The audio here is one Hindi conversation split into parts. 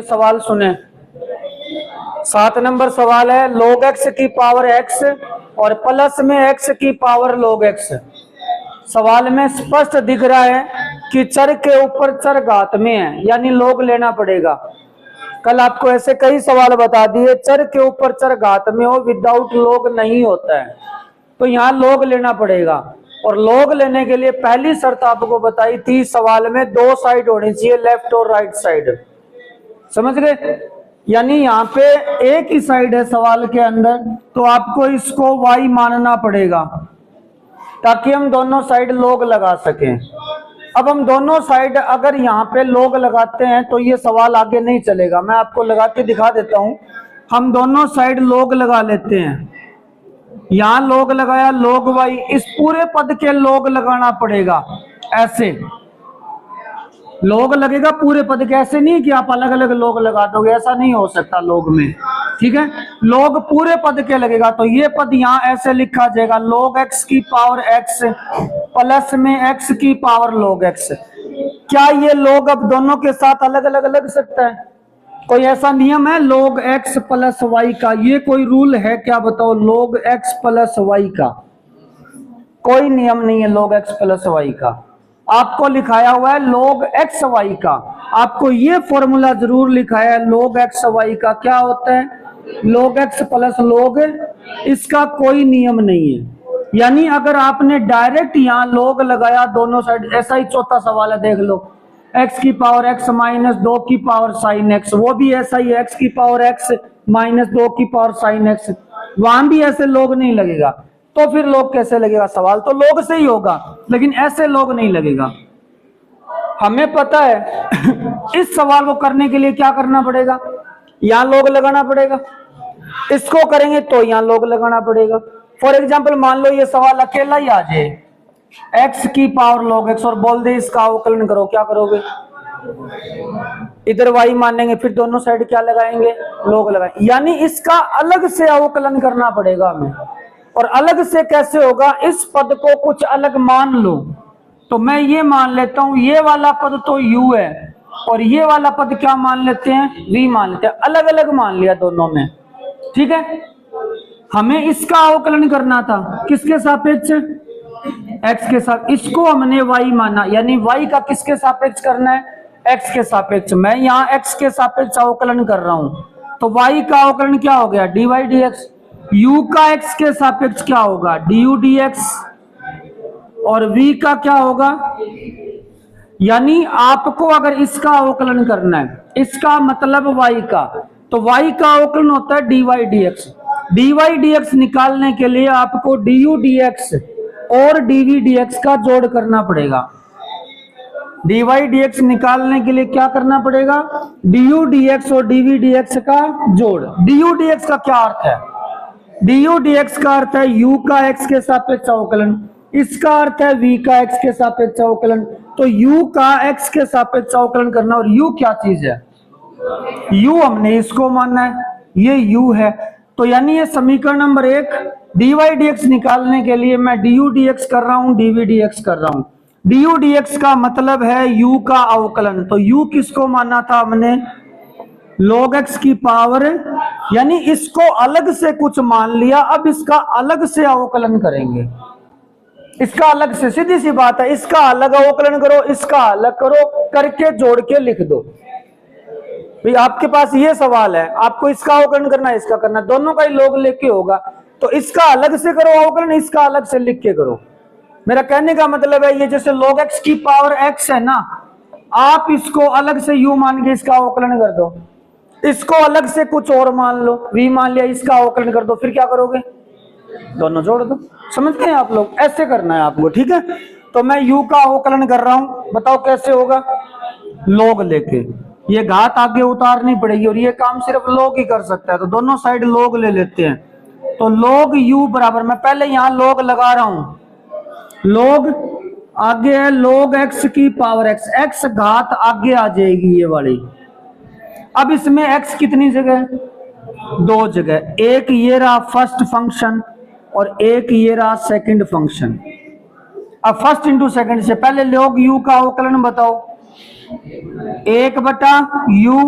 सवाल सुने। 7 नंबर सवाल है log x की पावर x और प्लस में x की पावर log x। सवाल में स्पष्ट दिख रहा है कि चर के ऊपर चर घात में है, यानी log लेना पड़ेगा। कल आपको ऐसे कई सवाल बता दिए, चर के ऊपर चर घात में हो विदाउट log नहीं होता है, तो यहाँ log लेना पड़ेगा। और log लेने के लिए पहली शर्त आपको बताई थी सवाल में, दो साइड होनी चाहिए, लेफ्ट और राइट साइड। समझ गए? यानी यहाँ पे एक ही साइड है सवाल के अंदर, तो आपको इसको y मानना पड़ेगा ताकि हम दोनों साइड log लगा सकें। अब हम दोनों साइड अगर यहाँ पे log लगाते हैं तो ये सवाल आगे नहीं चलेगा। मैं आपको लगा के दिखा देता हूं। हम दोनों साइड log लगा लेते हैं। यहाँ log लगाया, log y, इस पूरे पद के log लगाना पड़ेगा। ऐसे log लगेगा पूरे पद के, ऐसे नहीं कि आप अलग अलग log लगा दोगे, ऐसा नहीं हो सकता log में। ठीक है, log पूरे पद के लगेगा। तो ये पद यहाँ ऐसे लिखा जाएगा, log x की पावर x प्लस में x की पावर log x। क्या ये log अब दोनों के साथ अलग अलग लग सकता है? कोई ऐसा नियम है log x प्लस y का? ये कोई रूल है क्या बताओ? log x प्लस y का कोई नियम नहीं है। log x प्लस y का आपको लिखाया हुआ है log x y का। आपको ये फॉर्मूला जरूर लिखाया है log x y का। क्या होता है? log x प्लस log, इसका कोई नियम नहीं है। यानी अगर आपने डायरेक्ट यहाँ log लगाया दोनों साइड, ऐसा ही चौथा सवाल है, देख लो, x की पावर x माइनस 2 की पावर साइन x, वो भी ऐसा ही x की पावर x माइनस 2 की पावर साइन x, वहां भी ऐसे log नहीं लगेगा। तो फिर log कैसे लगेगा? सवाल तो log से ही होगा, लेकिन ऐसे log नहीं लगेगा। हमें पता है इस सवाल को करने के लिए क्या करना पड़ेगा, यहाँ log लगाना पड़ेगा। इसको करेंगे तो यहाँ log लगाना पड़ेगा। फॉर एग्जाम्पल मान लो ये सवाल अकेला ही आ जाए, x की पावर log x, और बोल दे इसका अवकलन करो, क्या करोगे? इधर y मानेंगे, फिर दोनों साइड क्या लगाएंगे? log लगाएंगे। यानी इसका अलग से अवकलन करना पड़ेगा हमें। और अलग से कैसे होगा? इस पद को कुछ अलग मान लो। तो मैं ये मान लेता हूं ये वाला पद तो u है, और ये वाला पद क्या मान लेते हैं? v मान लेते हैं। अलग अलग मान लिया दोनों में। ठीक है, हमें इसका अवकलन करना था, किसके सापेक्ष? x के साथ। इसको हमने y माना, यानी y का किसके सापेक्ष करना है? x के सापेक्ष। मैं यहाँ x के सापेक्ष अवकलन कर रहा हूं, तो y का अवकलन क्या हो गया? dy dx। u का x के सापेक्ष क्या होगा? du dx। और v का क्या होगा? यानी आपको अगर इसका अवकलन करना है, इसका मतलब y का, तो y का अवकलन होता है dy dx। dy dx निकालने के लिए आपको du dx और dv dx का जोड़ करना पड़ेगा। dy dx निकालने के लिए क्या करना पड़ेगा? du dx और dv dx का जोड़। du dx का क्या अर्थ है? du dx का अर्थ है u का x के सापेक्ष अवकलन, इसका अर्थ है v का x के सापेक्ष अवकलन। तो u का x के सापेक्ष अवकलन करना, और u क्या चीज है? u हमने इसको मानना है, ये u है। तो यानी ये समीकरण नंबर 1, dy dx निकालने के लिए मैं du dx कर रहा हूं, dv dx कर रहा हूं। du dx का मतलब है u का अवकलन। तो u किसको माना था हमने? log x की पावर, यानी इसको अलग से कुछ मान लिया। अब इसका अलग से अवकलन करेंगे, इसका अलग से, सीधी सी बात है, इसका अलग अवकलन करो, इसका अलग करो, करके जोड़ के लिख दो। भाई आपके पास ये सवाल है, आपको इसका अवकलन करना है, इसका करना, दोनों का ही log लेके होगा, तो इसका अलग से करो अवकलन, इसका अलग से लिख के करो। मेरा कहने का मतलब है, ये जैसे log x की पावर x है ना, आप इसको अलग से u मान के इसका अवकलन कर दो, इसको अलग से कुछ और मान लो, v मान लिया, इसका अवकलन कर दो, फिर क्या करोगे? दोनों जोड़ दो। समझते हैं आप लोग? ऐसे करना है आपको। ठीक है, तो मैं u का अवकलन कर रहा हूं, बताओ कैसे होगा? log लेके, ये घात आगे उतारनी पड़ेगी, और ये काम सिर्फ log ही कर सकता है। तो दोनों साइड log ले लेते हैं। तो log u बराबर, मैं पहले यहां log लगा रहा हूं, log आगे है log x की पावर x, x घात आगे आ जाएगी ये वाली। अब इसमें x कितनी जगह? 2 जगह। एक ये रहा फर्स्ट फंक्शन और एक ये रहा सेकंड फंक्शन। अब फर्स्ट इंटू सेकंड से पहले log u का अवकलन बताओ। 1/u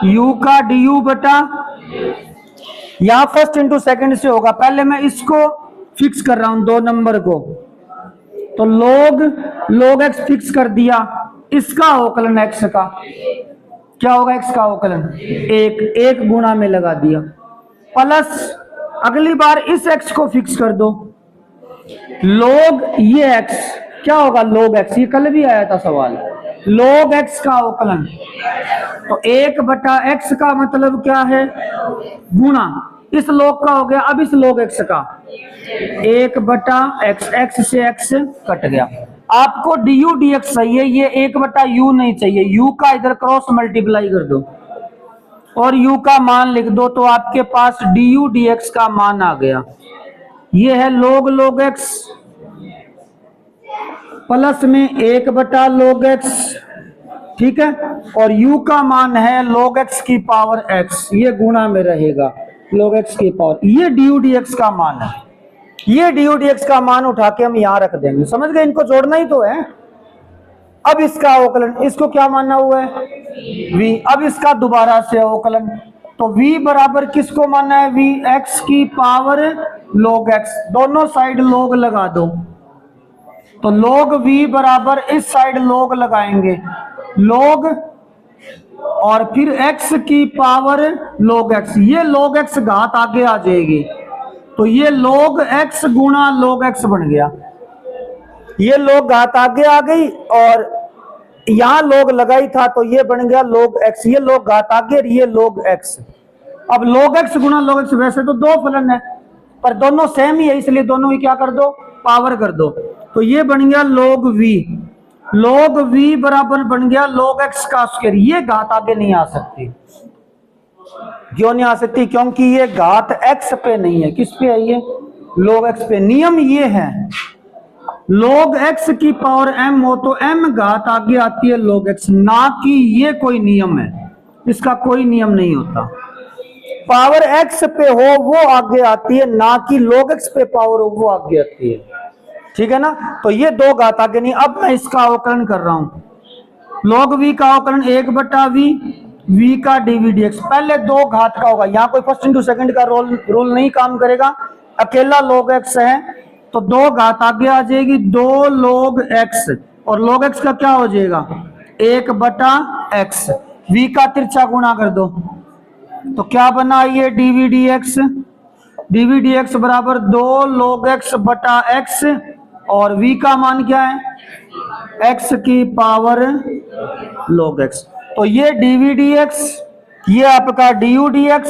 u का du बटा, यहां फर्स्ट इंटू सेकंड से होगा, पहले मैं इसको फिक्स कर रहा हूं 2 नंबर को, तो log x फिक्स कर दिया, इसका अवकलन x का क्या होगा, x का अवकलन एक गुणा में लगा दिया, प्लस अगली बार इस x को फिक्स कर दो, log ये x क्या होगा, log x, ये कल भी आया था सवाल, log x का अवकलन, तो 1 बटा x का मतलब क्या है, गुणा, इस log का हो गया, अब इस log x का 1 बटा x से x कट गया, आपको du dx चाहिए, ये 1 बटा u नहीं चाहिए, u का इधर क्रॉस मल्टीप्लाई कर दो और u का मान लिख दो, तो आपके पास du dx का मान आ गया, ये है log x प्लस में 1 बटा log x, ठीक है, और u का मान है log x की पावर x, ये गुणा में रहेगा log x की पावर, ये du dx का मान है, ये du dx का मान उठा के हम यहां रख देंगे, समझ गए, इनको जोड़ना ही तो है। अब इसका अवकलन, इसको क्या माना हुआ है, v, अब इसका दोबारा से अवकलन, तो v बराबर किसको माना है, v x की पावर log x, दोनों साइड log लगा दो, तो log v बराबर इस साइड log लगाएंगे, log और फिर x की पावर log x, ये log x घात आगे आ जाएगी, तो ये log x गुणा log x बन गया, ये log घात आगे आ गई और यहां log लगाई था, तो ये बन गया log x, ये log घात आगे, ये log x, अब log x गुणा log x, वैसे तो 2 फलन है पर दोनों सेम ही है, इसलिए दोनों ही क्या कर दो, पावर कर दो, तो ये बन गया log v बराबर बन गया log x का स्क्वायर, ये घात आगे नहीं आ सकती, क्यों नहीं आ सकती, क्योंकि ये घात x पे नहीं है, किस पे है, ये log x पे, नियम ये है log x की पावर m हो तो m घात आगे आती है log x, ना कि ये कोई नियम है, इसका कोई नियम नहीं होता, पावर x पे हो वो आगे आती है, ना कि log x पे पावर हो वो आगे आती है, ठीक है ना, तो ये 2 घात आगे नहीं। अब मैं इसका अवकलन कर रहा हूं, log v का अवकलन 1 बटा v का dv dx, पहले 2 घात का होगा, यहाँ कोई फर्स्ट इंटू सेकंड का रोल नहीं काम करेगा, अकेला log x है तो 2 घात आगे आ जाएगी, 2 log x, और log x का क्या हो जाएगा, 1 बटा x, v का तिरछा गुणा कर दो, तो क्या बना, ये dv dx बराबर 2 log x बटा x, और v का मान क्या है, x की पावर log x, तो ये dv dx, ये आपका du dx,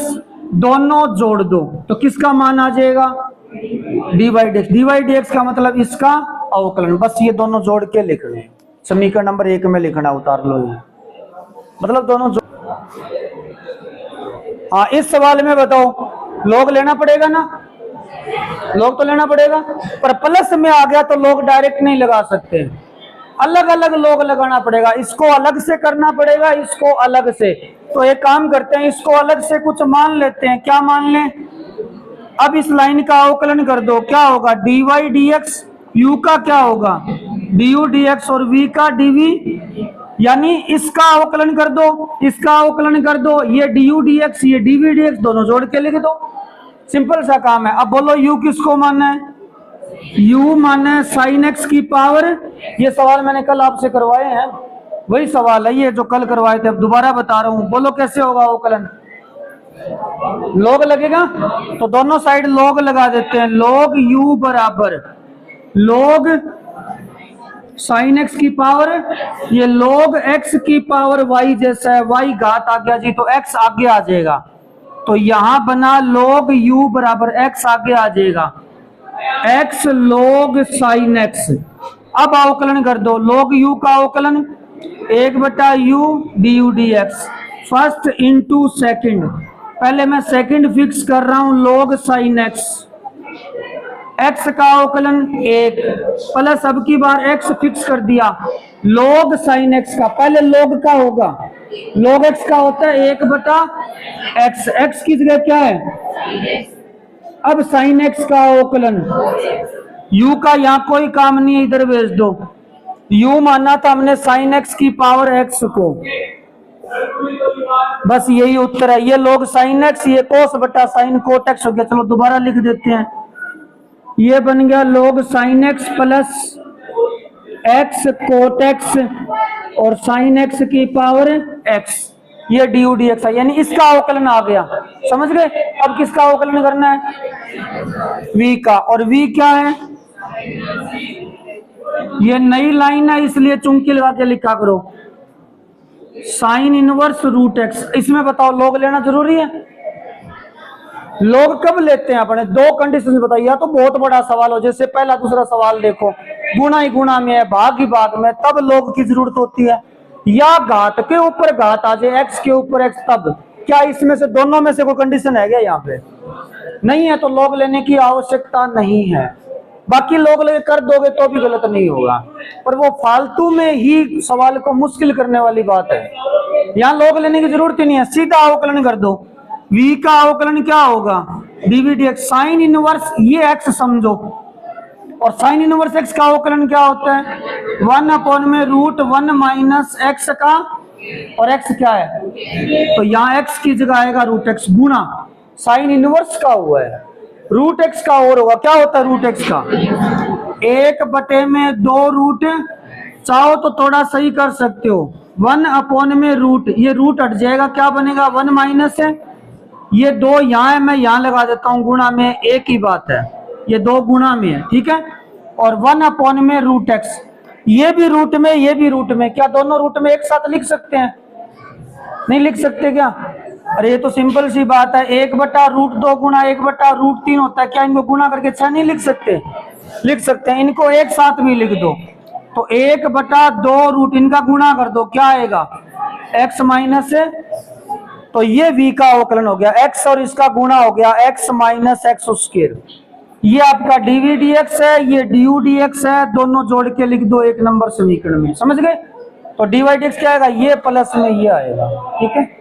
दोनों जोड़ दो तो किसका मान आ जाएगा, dy dx का मतलब इसका अवकलन, बस ये दोनों जोड़ के लिखने, समीकरण नंबर 1 में लिखना, उतार लो ये, मतलब दोनों हाँ, इस सवाल में बताओ log लेना पड़ेगा ना, log तो लेना पड़ेगा, पर प्लस में आ गया तो log डायरेक्ट नहीं लगा सकते, अलग अलग log लगाना पड़ेगा, इसको अलग से करना पड़ेगा, इसको अलग से, तो एक काम करते हैं, इसको अलग से कुछ मान लेते हैं, क्या मान लें, अब इस लाइन का अवकलन कर दो, क्या होगा, dy dx, u का क्या होगा, du dx, और v का dv, यानी इसका अवकलन कर दो, इसका अवकलन कर दो, ये du dx, ये dv dx, दोनों जोड़ के लिख दो, सिंपल सा काम है। अब बोलो u किसको मानना है, u मानना है sin x की पावर, ये सवाल मैंने कल आपसे करवाए हैं, वही सवाल है ये जो कल करवाए थे, अब दोबारा बता रहा हूं, बोलो कैसे होगा अवकलन, log लगेगा, तो दोनों साइड log लगा देते हैं, log u बराबर log sin x की पावर, ये log x की पावर y जैसा है, y घात आ गया जी, तो x आगे आ जाएगा, तो यहां बना log u बराबर x आगे आ जाएगा, x log sin x, अब अवकलन कर दो, log u का अवकलन 1 बटा u du dx, first into second, पहले मैं सेकंड फिक्स कर रहा हूं, log sin x, x का अवकलन 1 प्लस अब की बार x फिक्स कर दिया, log sin x का, पहले log का होगा, log x का होता है 1 बटा x, x की जगह क्या है, अब sin x का अवकलन, u का यहाँ कोई काम नहीं है, इधर भेज दो, u माना था हमने sin x की पावर x को, बस यही उत्तर है। ये log sin x, ये cos बटा sin cot x हो गया। चलो दोबारा लिख देते हैं, ये बन गया log sin x plus x cot x और sin x की पावर x, ये du dx है, यानी इसका अवकलन आ गया। समझ गए? अब किसका अवकलन करना है? v का। और v क्या है? ये नई लाइन है इसलिए चुंकी लगा के लिखा करो, साइन इनवर्स रूट एक्स। इसमें बताओ लोग लेना जरूरी है? लोग कब लेते हैं अपने? दो कंडीशन बताइए। या तो बहुत बड़ा सवाल हो, जैसे पहला दूसरा सवाल देखो, गुणा ही गुणा में है, भाग ही भाग में, तब लोग की जरूरत होती है। या घात के ऊपर घात आ जाए, एक्स के ऊपर एक्स, तब। क्या इसमें से दोनों में से कोई कंडीशन है क्या यहाँ पे? नहीं है, तो लोग लेने की आवश्यकता नहीं है। बाकी लोग लेके कर दोगे तो भी गलत नहीं होगा, पर वो फालतू में ही सवाल को मुश्किल करने वाली बात है। यहाँ लोग लेने की जरूरत ही नहीं है, सीधा अवकलन कर दो। v का अवकलन क्या होगा? dv dx। साइन इनवर्स ये x समझो, और साइन इनवर्स x का अवकलन क्या होता है? 1/√1 माइनस x का, और x क्या है? तो यहाँ x की जगह आएगा √x गुना साइन इनवर्स का हुआ है, √x का और होगा। क्या होता है √x का? 1/2 चाहो तो थोड़ा सही कर सकते हो, 1/√, ये रूट हट जाएगा, क्या बनेगा? 1 माइनस है, ये 2 यहाँ है, मैं यहाँ लगा देता हूँ गुणा में, एक ही बात है, ये 2 गुणा में है, ठीक है। और 1/√x, ये भी रूट में, ये भी रूट में, क्या दोनों रूट में एक साथ लिख सकते हैं? नहीं लिख सकते क्या? अरे ये तो सिंपल सी बात है, 1/√2 गुणा 1/√3 होता है, क्या इनको गुणा करके 6 नहीं लिख सकते? लिख सकते हैं। इनको एक साथ भी लिख दो, तो 1/2 इनका गुणा कर दो, क्या आएगा? x माइनस, तो ये v का अवकलन हो गया, x और इसका गुणा हो गया x माइनस एक्स स्क्वायर। ये आपका dv dx है, ये du dx है, दोनों जोड़ के लिख दो एक नंबर समीकरण में। समझ गए? तो dy dx क्या आएगा? ये प्लस में ये आएगा, ठीक है।